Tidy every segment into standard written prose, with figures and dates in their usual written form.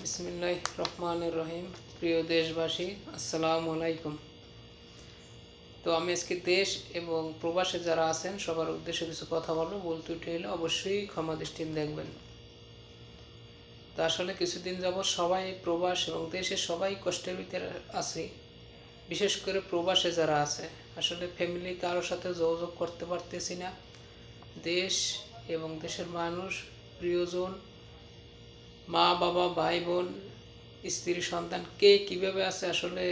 বিসমিল্লাহির রহমানির রহিম। প্রিয় দেশবাসী, আসসালামু আলাইকুম। তো আমি আজকে দেশ এবং প্রবাসে যারা আছেন সবার উদ্দেশ্যে কিছু কথা বলবো। বলতে উঠে এলে অবশ্যই ক্ষমা দৃষ্টিতে দেখবেন। তো আসলে কিছুদিন যাবৎ সবাই প্রবাস এবং দেশে সবাই কষ্টের ভিতরে আছে। বিশেষ করে প্রবাসে যারা আছে, আসলে ফ্যামিলি কারোর সাথে যোগাযোগ করতে পারতেছি না। দেশ এবং দেশের মানুষ, প্রিয়জন, মা বাবা, ভাই বোন, স্ত্রী সন্তান কে কীভাবে আছে, আসলে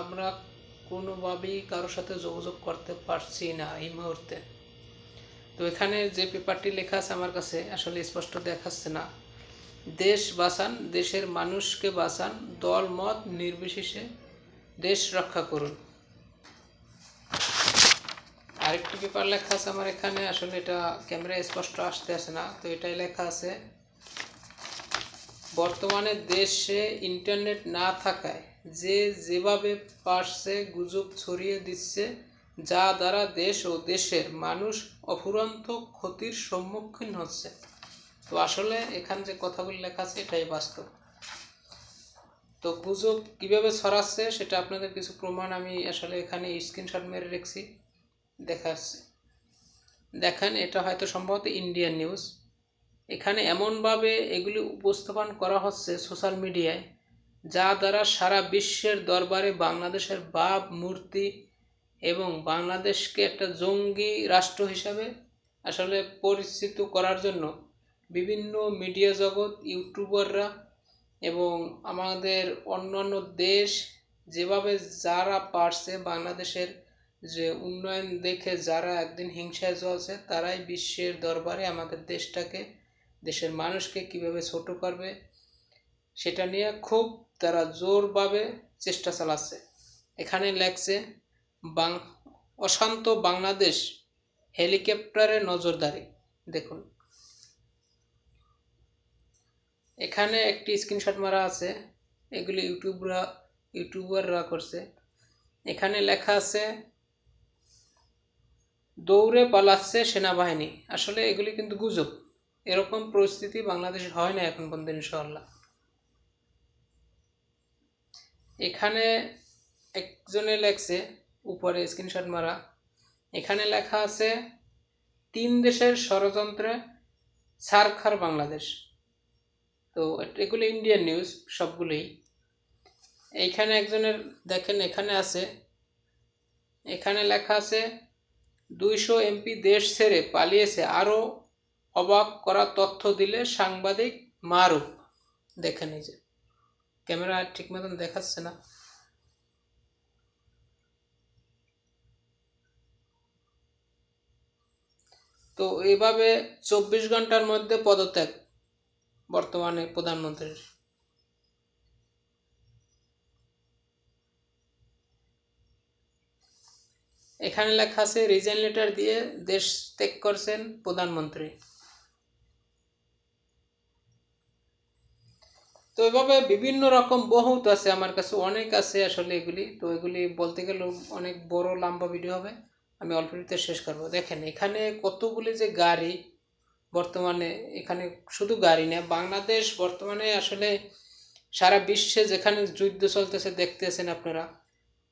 আমরা কোনোভাবেই কারোর সাথে যোগাযোগ করতে পারছি না এই মুহূর্তে। তো এখানে যে পেপারটি লেখা আছে আমার কাছে আসলে স্পষ্ট দেখাচ্ছে না। দেশ বাঁচান, দেশের মানুষকে বাঁচান, দল মত নির্বিশেষে দেশ রক্ষা করুন। আরেকটি পেপার লেখা আছে আমার এখানে, আসলে এটা ক্যামেরায় স্পষ্ট আসতে আসে না। তো এটাই লেখা আছে, বর্তমানে দেশে ইন্টারনেট না থাকায় যে যেভাবে পারছে গুজব ছড়িয়ে দিচ্ছে, যা দ্বারা দেশ ও দেশের মানুষ অফুরন্ত ক্ষতির সম্মুখীন হচ্ছে। তো আসলে এখানে যে কথাগুলো লেখা আছে এটাই বাস্তব। তো গুজব কিভাবে ছড়াচ্ছে সেটা আপনাদের কিছু প্রমাণ আমি আসলে এখানে স্ক্রিনশট মেরে রেখেছি, দেখাচ্ছি। দেখেন, এটা হয়তো সম্ভবত ইন্ডিয়ান নিউজ। এখানে এমনভাবে এগুলি উপস্থাপন করা হচ্ছে সোশ্যাল মিডিয়ায়, যা দ্বারা সারা বিশ্বের দরবারে বাংলাদেশের ভাবমূর্তি এবং বাংলাদেশকে একটা জঙ্গি রাষ্ট্র হিসাবে আসলে পরিচিত করার জন্য বিভিন্ন মিডিয়া জগৎ, ইউটিউবাররা এবং আমাদের অন্যান্য দেশ যেভাবে যারা পারছে বাংলাদেশের যে উন্নয়ন দেখে যারা একদিন হিংসায় জ্বলছে, তারাই বিশ্বের দরবারে আমাদের দেশটাকে, দেশের মানুষকে কিভাবে ছোট করবে সেটা নিয়ে খুব তারা জোরভাবে চেষ্টা চালাচ্ছে। এখানে লেখছে, অশান্ত বাংলাদেশ, হেলিকপ্টারে নজরদারি। দেখুন, এখানে একটি স্ক্রিনশট মারা আছে, এগুলি ইউটিউবাররা করছে। এখানে লেখা আছে, দৌড়ে পালাচ্ছে সেনাবাহিনী। আসলে এগুলি কিন্তু গুজব, এরকম পরিস্থিতি বাংলাদেশে হয় না এখন পর্যন্ত ইনশাআল্লাহ। এখানে একজনে লেখছে, উপরে স্ক্রিনশট মারা, এখানে লেখা আছে, 3 দেশের ষড়যন্ত্রে ছারখার বাংলাদেশ। তো এগুলো ইন্ডিয়ান নিউজ সবগুলোই। এইখানে একজনের দেখেন, এখানে আছে, এখানে লেখা আছে, 200 এমপি দেশ ছেড়ে পালিয়েছে, আরও অবাক করা তথ্য দিলে সাংবাদিক মারুফ। দেখেন, এই যে ক্যামেরা ঠিক মতন দেখাচ্ছে না। তো এইভাবে 24 ঘন্টার মধ্যে পদত্যাগ বর্তমানে প্রধানমন্ত্রীর। এখানে লেখা আছে, রিজাইন লেটার দিয়ে দেশ ত্যাগ করছেন প্রধানমন্ত্রী। তো এভাবে বিভিন্ন রকম বহুত আছে, আমার কাছে অনেক আছে আসলে এগুলি। তো এগুলি বলতে গেলে অনেক বড় লম্বা ভিডিও হবে, আমি অল্পতে শেষ করব। দেখেন, এখানে কতগুলি যে গাড়ি বর্তমানে, এখানে শুধু গাড়ি না, বাংলাদেশ বর্তমানে আসলে সারা বিশ্বে যেখানে যুদ্ধ চলতেছে দেখতেছেন আপনারা,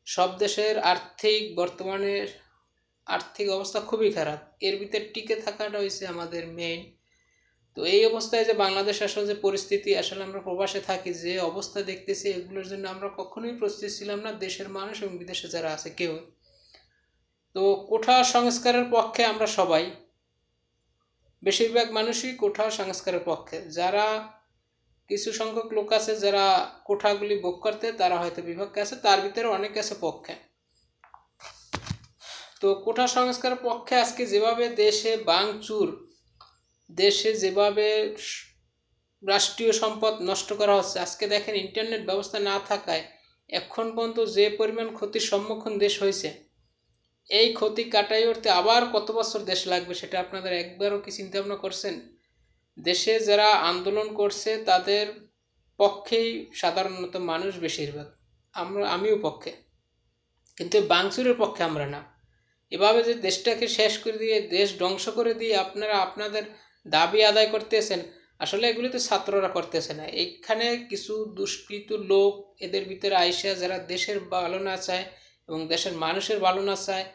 সব দেশের বর্তমানে আর্থিক অবস্থা খুবই খারাপ। এর ভিতরে টিকে থাকাটা হয়েছে আমাদের মেইন। তো এই অবস্থায় যে বাংলাদেশ আসলে যে পরিস্থিতি, আসলে আমরা প্রবাসে থাকি, যে অবস্থা দেখতেছি, এগুলোর জন্য আমরা কখনোই প্রস্তুত ছিলাম না, দেশের মানুষ এবং বিদেশে যারা আছে কেউ। তো কোঠা সংস্কারের পক্ষে আমরা সবাই, বেশিরভাগ মানুষই কোঠা সংস্কারের পক্ষে। যারা কিছু সংখ্যক লোক আছে যারা কোঠাগুলি ভোগ করতে, তারা হয়তো বিপক্ষে আছে, তার ভিতরে অনেক আছে পক্ষে। তো কোঠা সংস্কারের পক্ষে আজকে যেভাবে দেশে ভাঙচুর, দেশে যেভাবে রাষ্ট্রীয় সম্পদ নষ্ট করা হচ্ছে, আজকে দেখেন ইন্টারনেট ব্যবস্থা না থাকায় এখন পর্যন্ত যে পরিমাণ ক্ষতির সম্মুখীন দেশ হয়েছে, এই ক্ষতি কাটাই উঠতে আবার কত বছর দেশ লাগবে সেটা আপনাদের একবারও কি চিন্তা ভাবনা করছেন? দেশে যারা আন্দোলন করছে তাদের পক্ষেই সাধারণত মানুষ বেশিরভাগ, আমিও পক্ষে, কিন্তু ভাঙচুরের পক্ষে আমরা না। এভাবে যে দেশটাকে শেষ করে দিয়ে, দেশ ধ্বংস করে দিয়ে আপনারা আপনাদের দাবি আদায় করতেছেন, আসলে এগুলি তো ছাত্ররা করতেছে না, এখানে কিছু দুষ্কৃত লোক এদের ভিতরে আইসা যারা দেশের ভালো না চায় এবং দেশের মানুষের ভালো না চায়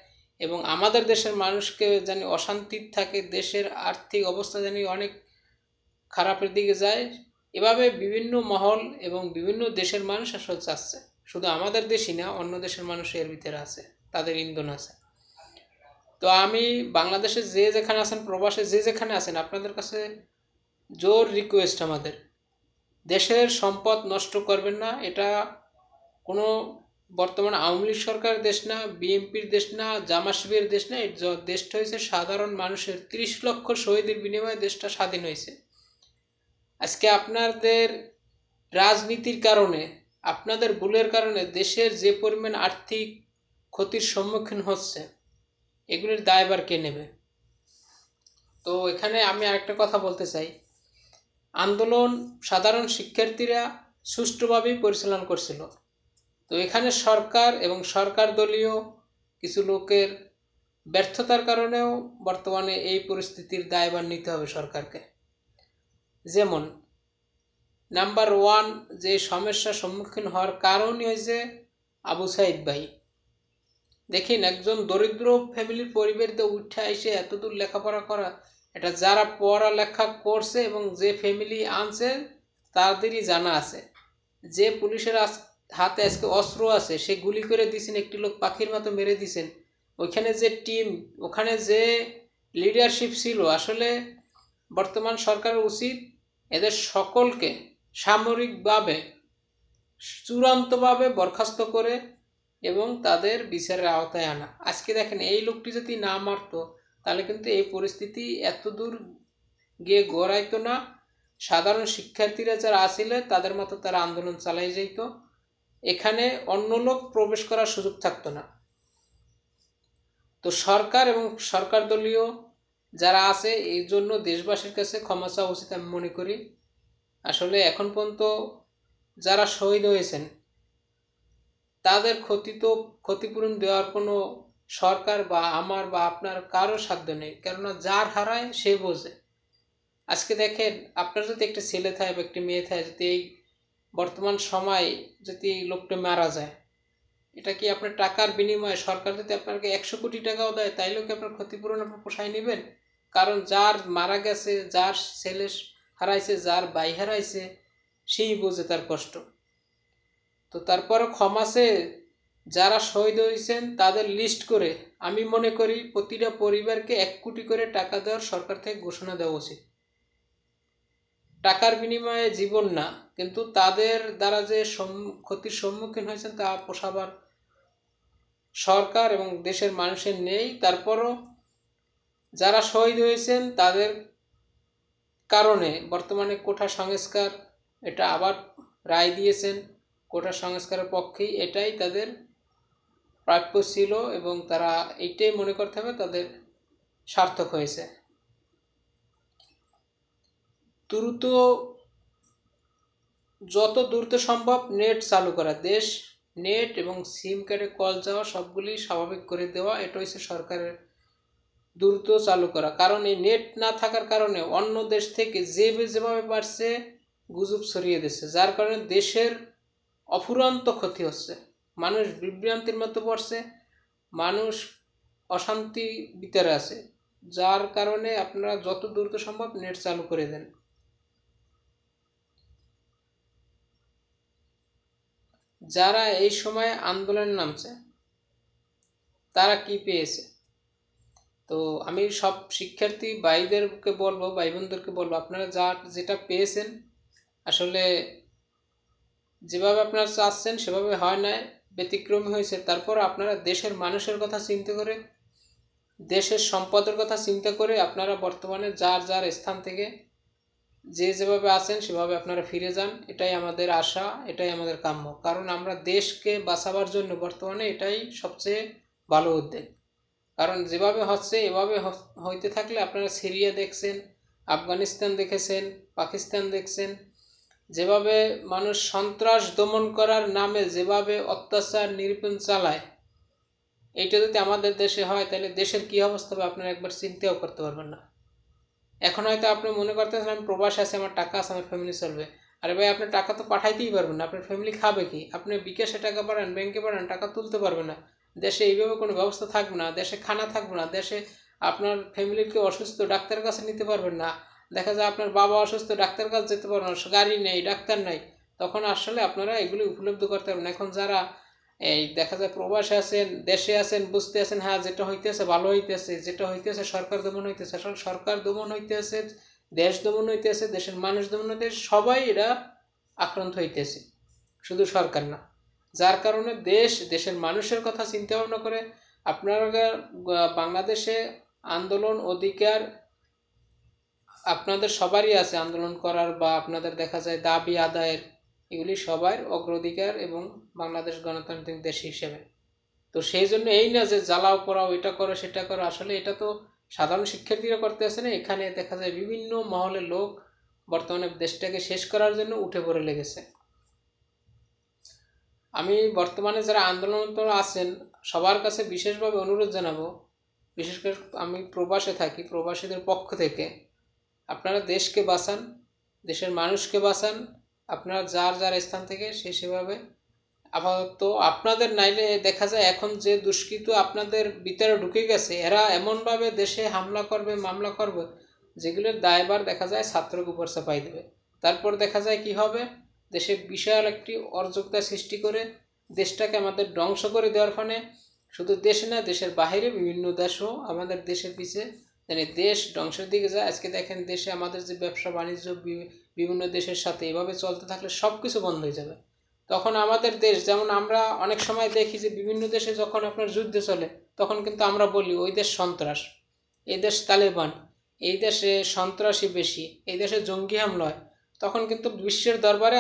এবং আমাদের দেশের মানুষকে জানি অশান্তির থাকে, দেশের আর্থিক অবস্থা জানি অনেক খারাপের দিকে যায়, এভাবে বিভিন্ন মহল এবং বিভিন্ন দেশের মানুষ আসলে চাচ্ছে। শুধু আমাদের দেশই না, অন্য দেশের মানুষ এর ভিতরে আছে, তাদের ইন্ধন আছে। তো আমি বাংলাদেশে যে যেখানে আছেন, প্রবাসে যে যেখানে আছেন, আপনাদের কাছে জোর রিকোয়েস্ট আমাদের, দেশের সম্পদ নষ্ট করবেন না। এটা কোনো বর্তমান আওয়ামী লীগ সরকারের দেশ না, বিএনপির দেশ না, জামাত শিবিরের দেশ না। এই দেশটা হয়েছে সাধারণ মানুষের, 30 লক্ষ শহীদের বিনিময়ে দেশটা স্বাধীন হয়েছে। আজকে আপনাদের রাজনীতির কারণে, আপনাদের ভুলের কারণে দেশের যে পরিমাণ আর্থিক ক্ষতির সম্মুখীন হচ্ছে, এগুলির দায়ভার কে নেবে? তো এখানে আমি আরেকটা কথা বলতে চাই, আন্দোলন সাধারণ শিক্ষার্থীরা সুষ্ঠুভাবেই পরিচালনা করছিল। তো এখানে সরকার এবং সরকার দলীয় কিছু লোকের ব্যর্থতার কারণেও বর্তমানে এই পরিস্থিতির দায়ভার নিতে হবে সরকারকে। যেমন নাম্বার 1 যে সমস্যার সম্মুখীন হওয়ার কারণই হয়েছে আবু সাইদ ভাই। দেখেন, একজন দরিদ্র ফ্যামিলির পরিবারতে উঠে এসে এতদূর লেখাপড়া করা, এটা যারা পড়ালেখা করছে এবং যে ফ্যামিলি আনছে তাদেরই জানা আছে। যে পুলিশের হাতে আজকে অস্ত্র আছে, সে গুলি করে দিয়েছেন, একটি লোক পাখির মতো মেরে দিয়েছেন। ওইখানে যে টিম, ওখানে যে লিডারশিপ ছিল, আসলে বর্তমান সরকারের উচিত এদের সকলকে সামরিকভাবে চূড়ান্তভাবে বরখাস্ত করে এবং তাদের বিচারের আওতায় আনা। আজকে দেখেন, এই লোকটি যদি না মারতো তাহলে কিন্তু এই পরিস্থিতি এত দূর গিয়ে গড়াইতো না। সাধারণ শিক্ষার্থীরা যারা আসিলে তাদের মতো তারা আন্দোলন চালাই যেত, এখানে অন্য লোক প্রবেশ করার সুযোগ থাকতো না। তো সরকার এবং সরকার দলীয় যারা আছে, এই জন্য দেশবাসীর কাছে ক্ষমা চাওয়া উচিত আমি মনে করি। আসলে এখন পর্যন্ত যারা শহীদ হয়েছেন তাদের ক্ষতিপূরণ দেওয়ার কোনো সরকার বা আমার বা আপনার কারো সাধ্য নেই, কেননা যার হারায় সে বোঝে। আজকে দেখেন, আপনার যদি একটা ছেলে থাকে বা একটি মেয়ে থাকে, যদি এই বর্তমান সময় যদি লোকটা মারা যায়, এটা কি আপনার টাকার বিনিময়ে সরকার যদি আপনাকে 100 কোটি টাকাও দেয়, তাইলেও কি আপনার ক্ষতিপূরণ আপনি পোষায় নেবেন? কারণ যার মারা গেছে, যার ছেলে হারাইছে, যার ভাই হারাইছে, সেই বোঝে তার কষ্ট। তো তারপরও ক্ষমাসে যারা শহীদ হয়েছেন তাদের লিস্ট করে আমি মনে করি প্রতিটা পরিবারকে 1 কোটি করে টাকা দেওয়ার সরকার থেকে ঘোষণা দেওয়া উচিত। টাকার বিনিময়ে জীবন না, কিন্তু তাদের দ্বারা যে ক্ষতির সম্মুখীন হয়েছেন তা পোষাবার সরকার এবং দেশের মানুষের নেই। তারপরও যারা শহীদ হয়েছেন তাদের কারণে বর্তমানে কোটা সংস্কার এটা আবার রায় দিয়েছেন, কোটা সংস্কারের পক্ষেই এটাই তাদের প্রাপ্য ছিল এবং তারা এইটাই মনে করতে হবে তাদের সার্থক হয়েছে। দ্রুত, যত দ্রুত সম্ভব নেট চালু করা, দেশ নেট এবং সিম কার্ডে কল যাওয়া সবগুলি স্বাভাবিক করে দেওয়া, এটা হচ্ছে সরকারের দ্রুত চালু করা। কারণ এই নেট না থাকার কারণে অন্য দেশ থেকে যেভাবে পারছে গুজব ছড়িয়ে দিচ্ছে, যার কারণে দেশের অফুরন্ত ক্ষতি হচ্ছে, মানুষ বিভ্রান্তির মতো পড়ছে, মানুষ অশান্তি ভিতরে আছে। যার কারণে আপনারা যত দ্রুত সম্ভব নেট চালু করে দেন। যারা এই সময় আন্দোলনে নামছে তারা কি পেয়েছে? তো আমি সব শিক্ষার্থী ভাইদেরকে বলবো, ভাই বোনদেরকে বলবো, আপনারা যেটা পেয়েছেন আসলে যেভাবে আপনারা চাচ্ছেন সেভাবে হয় না, ব্যতিক্রমী হয়েছে। তারপর আপনারা দেশের মানুষের কথা চিন্তা করে, দেশের সম্পদের কথা চিন্তা করে আপনারা বর্তমানে যার যার স্থান থেকে যেভাবে আছেন সেভাবে আপনারা ফিরে যান, এটাই আমাদের আশা, এটাই আমাদের কাম্য। কারণ আমরা দেশকে বাঁচাবার জন্য বর্তমানে এটাই সবচেয়ে ভালো উদ্যোগ। কারণ যেভাবে হচ্ছে এভাবে হইতে থাকলে আপনারা সিরিয়া দেখছেন, আফগানিস্তান দেখেছেন, পাকিস্তান দেখছেন, যেভাবে মানুষ সন্ত্রাস দমন করার নামে যেভাবে অত্যাচার নির্যাতন চালায়, এইটা যদি আমাদের দেশে হয় তাহলে দেশের কী অবস্থা হবে আপনারা একবার চিন্তাও করতে পারবেন না। এখন হয়তো আপনি মনে করতেছেন আমি প্রবাসে আছি, আমার টাকা আছে, আমার ফ্যামিলি চলবে। আরে ভাই, আপনার টাকা তো পাঠাইতেই পারবেন না, আপনার ফ্যামিলি খাবে কি? আপনি বিকাশে টাকা পাঠান, ব্যাংকে পাঠান, টাকা তুলতে পারবে না। দেশে এইভাবে কোনো ব্যবস্থা থাকবে না, দেশে খানা থাকবে না, দেশে আপনার ফ্যামিলির কেউ অসুস্থ, ডাক্তারের কাছে নিতে পারবেন না। দেখা যায় আপনার বাবা অসুস্থ, ডাক্তারের কাছে যেতে পারবেন না, গাড়ি নেই, ডাক্তার নাই। তখন আসলে আপনারা এগুলি উপলব্ধি করতে পারবেন। এখন যারা এই দেখা যায় প্রবাসে আছেন, দেশে আছেন, বুঝতে আছেন হ্যাঁ যেটা হইতেছে ভালো হইতেছে, যেটা হইতেছে সরকার দমন হইতেছে, আসলে সরকার দমন হইতেছে, দেশ দমন হইতেছে, দেশের মানুষ দমন হইতেছে, সবাই এরা আক্রান্ত হইতেছে, শুধু সরকার না। যার কারণে দেশের মানুষের কথা চিন্তা ভাবনা করে আপনারা বাংলাদেশে আন্দোলন অধিকার আপনাদের সবারই আছে, আন্দোলন করার বা আপনাদের দেখা যায় দাবি আদায়ের, এগুলি সবার অগ্রাধিকার এবং বাংলাদেশ গণতান্ত্রিক দেশ হিসেবে। তো সেই জন্য এই না যে জ্বালাও পোড়াও, এটা করো সেটা করো, আসলে এটা তো সাধারণ শিক্ষার্থীরা করতে আসে না, এখানে দেখা যায় বিভিন্ন মহলের লোক বর্তমানে দেশটাকে শেষ করার জন্য উঠে পড়ে লেগেছে। আমি বর্তমানে যারা আন্দোলনরত আছেন সবার কাছে বিশেষভাবে অনুরোধ জানাবো, বিশেষ করে আমি প্রবাসে থাকি, প্রবাসীদের পক্ষ থেকে আপনারা দেশকে বাঁচান, দেশের মানুষকে বাঁচান, আপনারা যার যার স্থান থেকে সেভাবে। আপাতত আপনাদের নাইলে দেখা যায় এখন যে দুষ্কৃতী আপনাদের ভিতরে ঢুকে গেছে, এরা এমনভাবে দেশে হামলা করবে, মামলা করবে, যেগুলোর দায়ভার দেখা যায় ছাত্রকে উপর চাপাই দেবে। তারপর দেখা যায় কি হবে, দেশে বিশাল একটি অরাজকতা সৃষ্টি করে দেশটাকে আমাদের ধ্বংস করে দেওয়ার ফলে শুধু দেশে না, দেশের বাইরে বিভিন্ন দেশও আমাদের দেশের পিছে মানে দেশ ধ্বংসের দিকে যায়। আজকে দেখেন দেশে আমাদের যে ব্যবসা বাণিজ্য বিভিন্ন দেশের সাথে এভাবে চলতে থাকলে সব কিছু বন্ধ হয়ে যাবে। তখন আমাদের দেশ, যেমন আমরা অনেক সময় দেখি যে বিভিন্ন দেশে যখন আপনার যুদ্ধ চলে, তখন কিন্তু আমরা বলি ওই দেশ সন্ত্রাস, এই দেশ তালেবান, এই দেশে সন্ত্রাসী বেশি, এই দেশে জঙ্গি হামলা হয়। তখন কিন্তু বিশ্বের দরবারে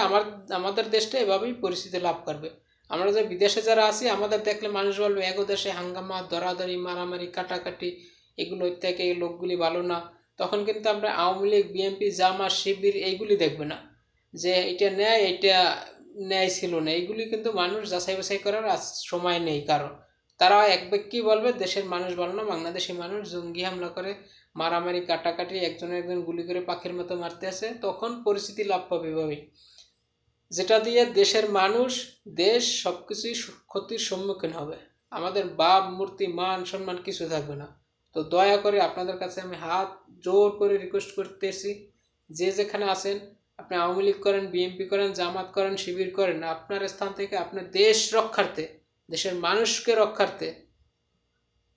আমাদের দেশটা এভাবেই পরিস্থিতি লাভ করবে। আমরা যে বিদেশে যারা আছি, আমাদের দেখলে মানুষ বলবে এগো দেশে হাঙ্গামা, দরাদরি, মারামারি, কাটাকাটি, এগুলো থেকে এই লোকগুলি ভালো না। তখন কিন্তু আমরা আওয়ামী লীগ, বিএনপি, জামাত, শিবির এইগুলি দেখবে না যে এটা ন্যায়, এটা ন্যায় ছিল না। এইগুলি কিন্তু মানুষ যাচাই বাছাই করার সময় নেই, কারণ তারা এক ব্যক্তি বলবে দেশের মানুষ ভালো না, বাংলাদেশি মানুষ জঙ্গি হামলা করে, মারামারি, কাটাকাটি, একজন গুলি করে পাখির মতো মারতে আসে। তখন পরিস্থিতি লাভ পাবে এভাবে, যেটা দিয়ে দেশের মানুষ, দেশ সবকিছুই ক্ষতির সম্মুখীন হবে। আমাদের বাপ মূর্তি, মান সম্মান কিছু থাকবে না। তো দয়া করে আপনাদের কাছে আমি হাত জোর করে রিকোয়েস্ট করতেছি, যে যেখানে আছেন, আপনি আওয়ামী লীগ করেন, বিএনপি করেন, জামাত করেন, শিবির করেন, আপনার স্থান থেকে আপনার দেশ রক্ষার্থে, দেশের মানুষকে রক্ষার্থে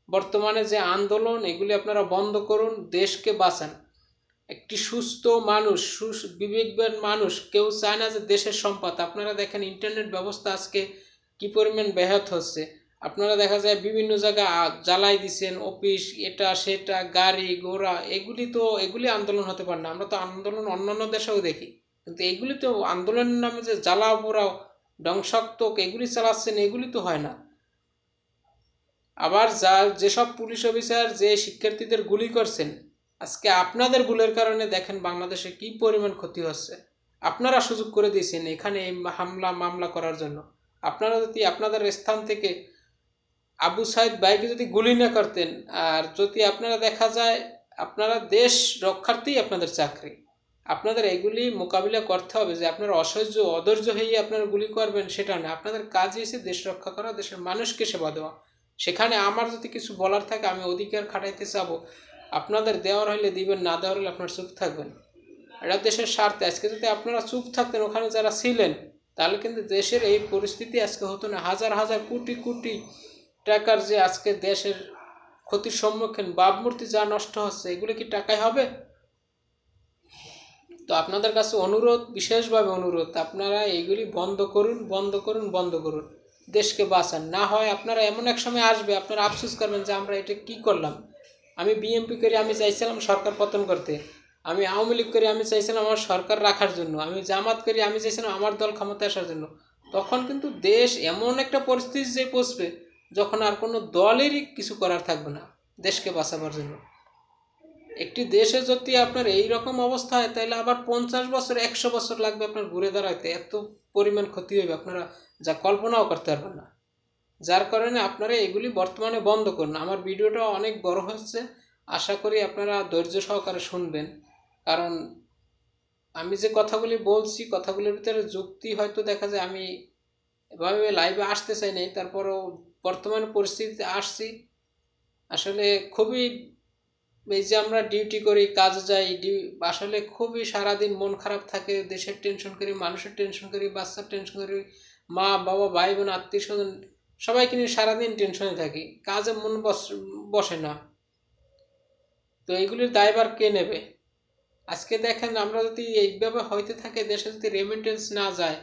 বর্তমানে যে আন্দোলন, এগুলি আপনারা বন্ধ করুন, দেশকে বাঁচান। একটি সুস্থ মানুষ, বিবেকবান মানুষ কেউ চায় না যে দেশের সম্পদ। আপনারা দেখেন ইন্টারনেট ব্যবস্থা আজকে কি পরিমাণ ব্যাহত হচ্ছে। আপনারা দেখা যায় বিভিন্ন জায়গায় জ্বালাই দিচ্ছেন, অফিস, এটা সেটা, গাড়ি ঘোড়া, এগুলি আন্দোলন হতে পারে না। আমরা তো আন্দোলন অন্যান্য দেশেও দেখি, কিন্তু এগুলি তো আন্দোলনের নামে যে জ্বালাও পোড়াও, ধ্বংসাত্মক এগুলি চালাচ্ছেন, এগুলি তো হয় না। আবার যেসব পুলিশ অফিসার যে শিক্ষার্থীদের গুলি করছেন, আজকে আপনাদের ভুলের কারণে দেখেন বাংলাদেশে কি পরিমাণ ক্ষতি হচ্ছে। আপনারা সুযোগ করে দিয়েছেন এখানে হামলা মামলা করার জন্য। আপনারা যদি আপনাদের স্থান থেকে আবু সাইদ ভাইকে যদি গুলি না করতেন, আর যদি আপনারা দেখা যায় আপনারা দেশ রক্ষার্থেই আপনাদের চাকরি, আপনাদের এগুলি মোকাবিলা করতে হবে। যে আপনারা অধৈর্য হয়ে আপনারা গুলি করবেন সেটা না, আপনাদের কাজ হয়েছে দেশ রক্ষা করা, দেশের মানুষকে সেবা দেওয়া। সেখানে আমার যদি কিছু বলার থাকে, আমি অধিকার খাটাইতে চাবো, আপনাদের দেওয়ার হইলে দিবেন, না দেওয়ার হলে আপনার চুপ থাকবেন। এটা দেশের স্বার্থে। আজকে যদি আপনারা চুপ থাকতেন ওখানে যারা ছিলেন, তাহলে কিন্তু দেশের এই পরিস্থিতি আজকে হতো না। হাজার হাজার কোটি কোটি টাকার যে আজকে দেশের ক্ষতির সম্মুখীন, ভাবমূর্তি যা নষ্ট হচ্ছে, এগুলো কি টাকায় হবে? তো আপনাদের কাছে অনুরোধ, বিশেষভাবে অনুরোধ, আপনারা এইগুলি বন্ধ করুন, বন্ধ করুন, বন্ধ করুন, দেশকে বাঁচান। না হয় আপনারা এমন এক সময় আসবে, আপনারা আফসোস করবেন যে আমরা এটা কি করলাম। আমি বিএনপি করি, আমি চাইছিলাম সরকার পতন করতে। আমি আওয়ামী লীগ করি, আমি চাইছিলাম আমার সরকার রাখার জন্য। আমি জামাত করি, আমি চাইছিলাম আমার দল ক্ষমতায় আসার জন্য। তখন কিন্তু দেশ এমন একটা পরিস্থিতি যে পৌঁছবে, যখন আর কোনো দলেরই কিছু করার থাকবে না দেশকে বাঁচাবার জন্য। একটি দেশে যদি আপনার এই রকম অবস্থা হয়, তাহলে আবার 50 বছর 100 বছর লাগবে আপনার ঘুরে দাঁড়াইতে। এত পরিমাণ ক্ষতি হইবে আপনারা যা কল্পনাও করতে পারবেন না। যার কারণে আপনারা এগুলি বর্তমানে বন্ধ করুন। আমার ভিডিওটা অনেক বড় হচ্ছে, আশা করি আপনারা ধৈর্য সহকারে শুনবেন, কারণ আমি যে কথাগুলি বলছি কথাগুলির ভিতরে যুক্তি হয়তো দেখা যায় আমি এভাবে লাইভে আসতে চাই নাই, তারপরেও বর্তমান পরিস্থিতিতে আসছি। আসলে খুবই, এই যে আমরা ডিউটি করি, কাজে যাই, আসলে খুবই সারাদিন মন খারাপ থাকে, দেশের টেনশন করি, মানুষের টেনশন করি, বাচ্চার টেনশন করি, মা বাবা ভাই বোন আত্মীয় স্বজন সবাইকে নিয়ে সারাদিন টেনশনে থাকি, কাজে মন বসে না। তো এইগুলির দায়ভার কে নেবে? আজকে দেখেন আমরা যদি এইভাবে হইতে থাকে, দেশে যদি রেমিটেন্স না যায়,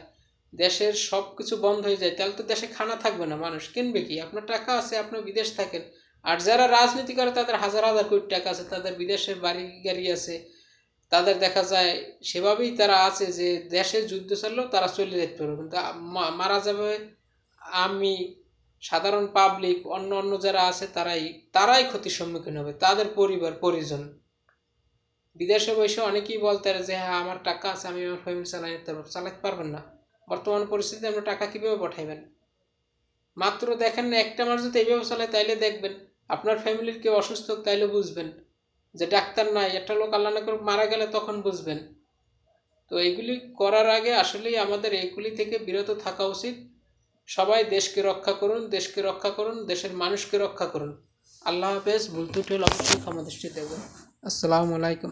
দেশের সব কিছু বন্ধ হয়ে যায়, তাহলে তো দেশে খানা থাকবে না, মানুষ কিনবে কি? আপনার টাকা আছে, আপনি বিদেশ থাকেন, আর যারা রাজনীতি করে তাদের হাজার হাজার কোটি টাকা আছে, তাদের বিদেশে বাড়ি গাড়ি আছে, তাদের দেখা যায় সেভাবেই তারা আছে যে দেশে যুদ্ধ চললেও তারা চলে যেতে পারবে, কিন্তু মারা যাবে আমি, সাধারণ পাবলিক, অন্য অন্য যারা আছে তারাই ক্ষতির সম্মুখীন হবে, তাদের পরিবার পরিজন। বিদেশে বসে অনেকেই বলতে পারে যে হ্যাঁ আমার টাকা আছে, আমি আমার ফ্যামিলি চালাতে পারবেন না। বর্তমান পরিস্থিতিতে আমরা টাকা কীভাবে পাঠাইবেন? মাত্র দেখেন না, একটা মাস যদি এইভাবে চালায় তাইলে দেখবেন আপনার ফ্যামিলির কেউ অসুস্থ হোক তাইলে বুঝবেন যে ডাক্তার নাই, একটা লোক আল্লাহ না করে মারা গেলে তখন বুঝবেন। তো এইগুলি করার আগে আসলেই আমাদের এইগুলি থেকে বিরত থাকা উচিত। সবাই দেশকে রক্ষা করুন, দেশকে রক্ষা করুন, দেশের মানুষকে রক্ষা করুন। আল্লাহ হাফেজ। ভুল ত্রুটি হলে অবশ্যই ক্ষমা দৃষ্টি দেবেন। আসসালামু আলাইকুম।